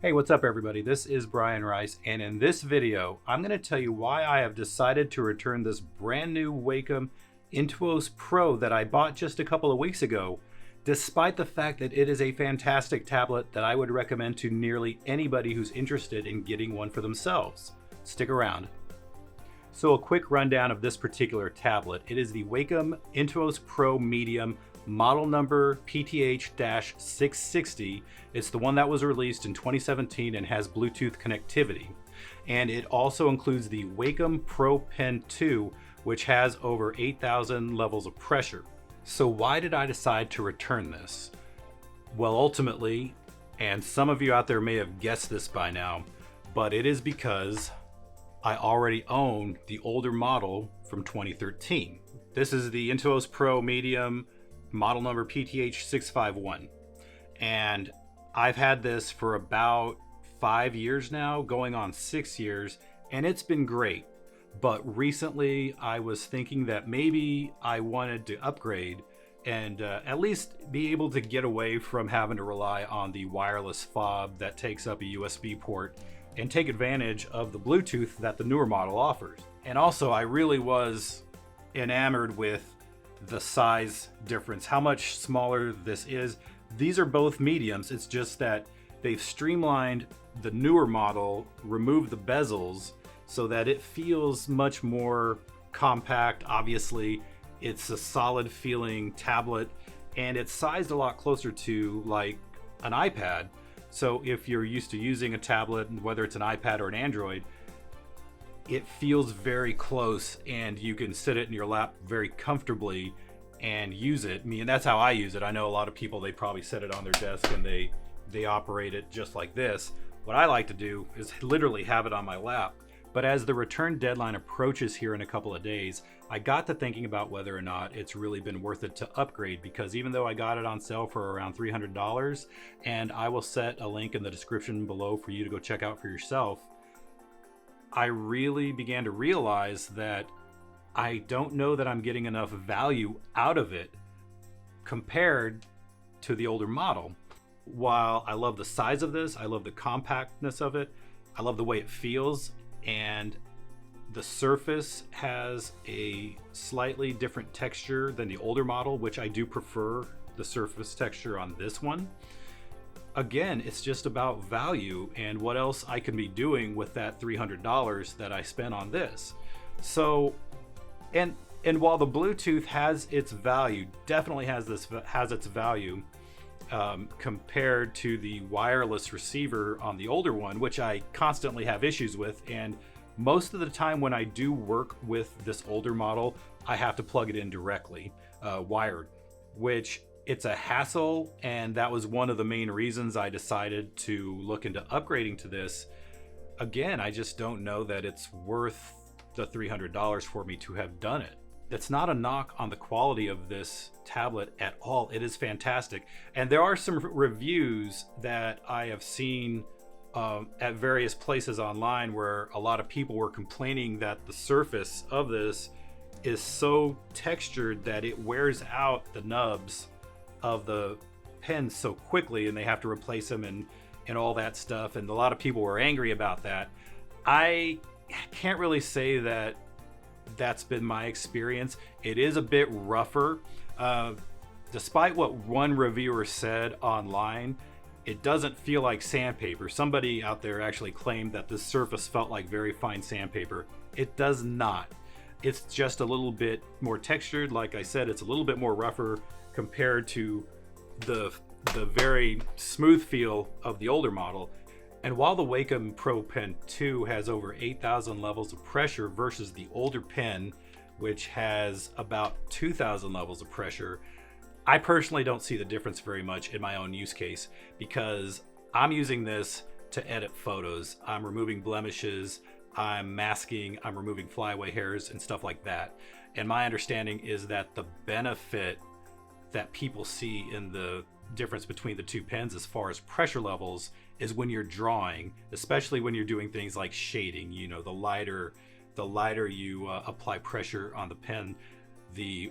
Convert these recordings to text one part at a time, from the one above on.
Hey, what's up everybody? This is Brian Rice, and in this video, I'm going to tell you why I have decided to return this brand new Wacom Intuos Pro that I bought just a couple of weeks ago, despite the fact that it is a fantastic tablet that I would recommend to nearly anybody who's interested in getting one for themselves. Stick around. So a quick rundown of this particular tablet. It is the Wacom Intuos Pro Medium, model number PTH-660. It's the one that was released in 2017 and has Bluetooth connectivity. And it also includes the Wacom Pro Pen 2, which has over 8,000 levels of pressure. So why did I decide to return this? Well, ultimately, and some of you out there may have guessed this by now, but it is because I already own the older model from 2013. This is the Intuos Pro Medium, model number PTH-651. And I've had this for about 5 years now, going on 6 years, and it's been great. But recently I was thinking that maybe I wanted to upgrade and at least be able to get away from having to rely on the wireless fob that takes up a USB port and take advantage of the Bluetooth that the newer model offers. And also, I really was enamored with the size difference, how much smaller this is. These are both mediums. It's just that they've streamlined the newer model, removed the bezels so that it feels much more compact. Obviously, it's a solid feeling tablet, and it's sized a lot closer to like an iPad. So if you're used to using a tablet, whether it's an iPad or an Android, it feels very close and you can sit it in your lap very comfortably and use it. I mean, that's how I use it. I know a lot of people, they probably set it on their desk and they operate it just like this. What I like to do is literally have it on my lap. But as the return deadline approaches here in a couple of days, I got to thinking about whether or not it's really been worth it to upgrade, because even though I got it on sale for around $300, and I will set a link in the description below for you to go check out for yourself, I really began to realize that I don't know that I'm getting enough value out of it compared to the older model. While I love the size of this, I love the compactness of it, I love the way it feels, and the surface has a slightly different texture than the older model, which I do prefer the surface texture on this one. Again, it's just about value and what else I can be doing with that $300 that I spent on this. So, and while the Bluetooth has its value, definitely has its value compared to the wireless receiver on the older one, which I constantly have issues with. And most of the time when I do work with this older model, I have to plug it in directly, wired, which it's a hassle, and that was one of the main reasons I decided to look into upgrading to this. Again, I just don't know that it's worth the $300 for me to have done it. It's not a knock on the quality of this tablet at all. It is fantastic. And there are some reviews that I have seen at various places online where a lot of people were complaining that the surface of this is so textured that it wears out the nubs of the pens so quickly, and they have to replace them and all that stuff. And a lot of people were angry about that. I can't really say that that's been my experience. It is a bit rougher. Despite what one reviewer said online, it doesn't feel like sandpaper. Somebody out there actually claimed that the surface felt like very fine sandpaper. It does not. It's just a little bit more textured. Like I said, it's a little bit more rougher compared to the very smooth feel of the older model. And while the Wacom Pro Pen 2 has over 8,000 levels of pressure versus the older pen, which has about 2,000 levels of pressure, I personally don't see the difference very much in my own use case, because I'm using this to edit photos. I'm removing blemishes, I'm masking, I'm removing flyaway hairs and stuff like that. And my understanding is that the benefit that people see in the difference between the two pens as far as pressure levels is when you're drawing, especially when you're doing things like shading. You know, the lighter you apply pressure on the pen, the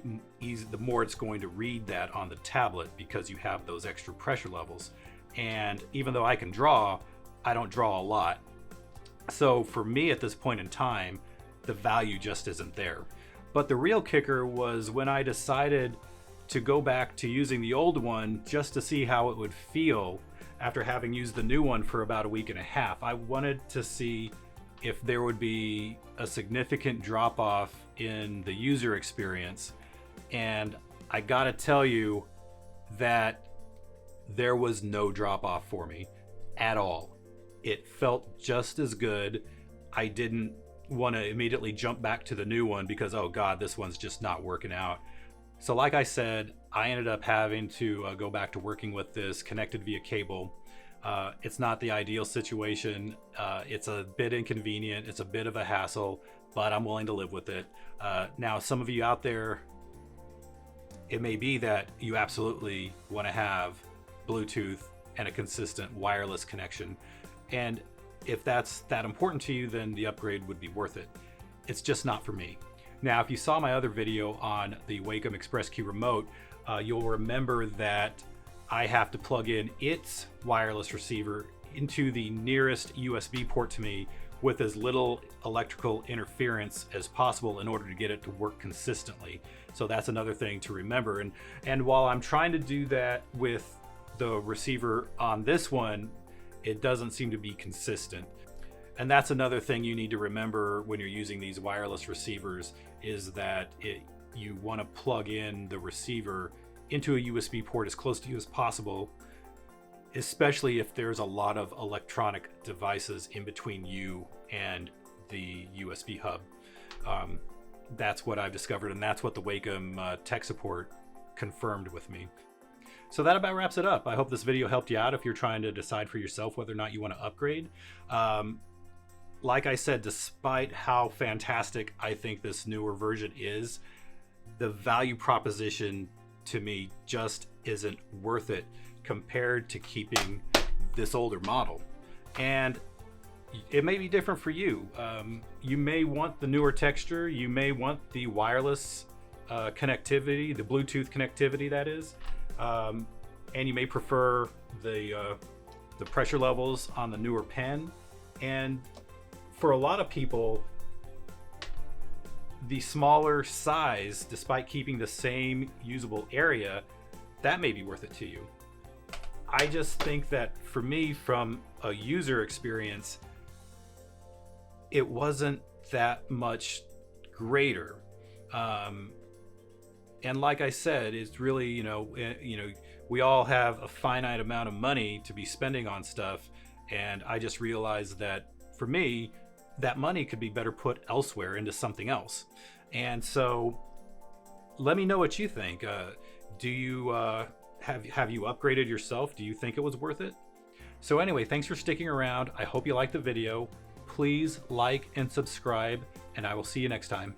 more it's going to read that on the tablet, because you have those extra pressure levels. And even though I can draw, I don't draw a lot. So for me at this point in time, the value just isn't there. But the real kicker was when I decided to go back to using the old one just to see how it would feel after having used the new one for about a week and a half. I wanted to see if there would be a significant drop off in the user experience. And I gotta tell you that there was no drop off for me at all. It felt just as good. I didn't want to immediately jump back to the new one because, oh God, this one's just not working out. So like I said, I ended up having to go back to working with this connected via cable. It's not the ideal situation. It's a bit inconvenient. It's a bit of a hassle, but I'm willing to live with it. Now, some of you out there, it may be that you absolutely want to have Bluetooth and a consistent wireless connection. And if that's that important to you, then the upgrade would be worth it. It's just not for me. Now, if you saw my other video on the Wacom Express Key Remote, you'll remember that I have to plug in its wireless receiver into the nearest USB port to me with as little electrical interference as possible in order to get it to work consistently. So that's another thing to remember. And while I'm trying to do that with the receiver on this one, it doesn't seem to be consistent. And that's another thing you need to remember when you're using these wireless receivers, is that you want to plug in the receiver into a USB port as close to you as possible, especially if there's a lot of electronic devices in between you and the USB hub. That's what I've discovered, and that's what the Wacom tech support confirmed with me. So that about wraps it up. I hope this video helped you out if you're trying to decide for yourself whether or not you want to upgrade. Like I said, despite how fantastic I think this newer version is, the value proposition to me just isn't worth it compared to keeping this older model. And it may be different for you. You may want the newer texture, you may want the wireless connectivity, the Bluetooth connectivity that is, and you may prefer the pressure levels on the newer pen. And for a lot of people, the smaller size, despite keeping the same usable area, that may be worth it to you. I just think that for me, from a user experience, it wasn't that much greater. And like I said, it's really, we all have a finite amount of money to be spending on stuff. And I just realized that for me, that money could be better put elsewhere into something else. And so let me know what you think. Do you have you upgraded yourself? Do you think it was worth it? So anyway, thanks for sticking around. I hope you liked the video. Please like and subscribe, and I will see you next time.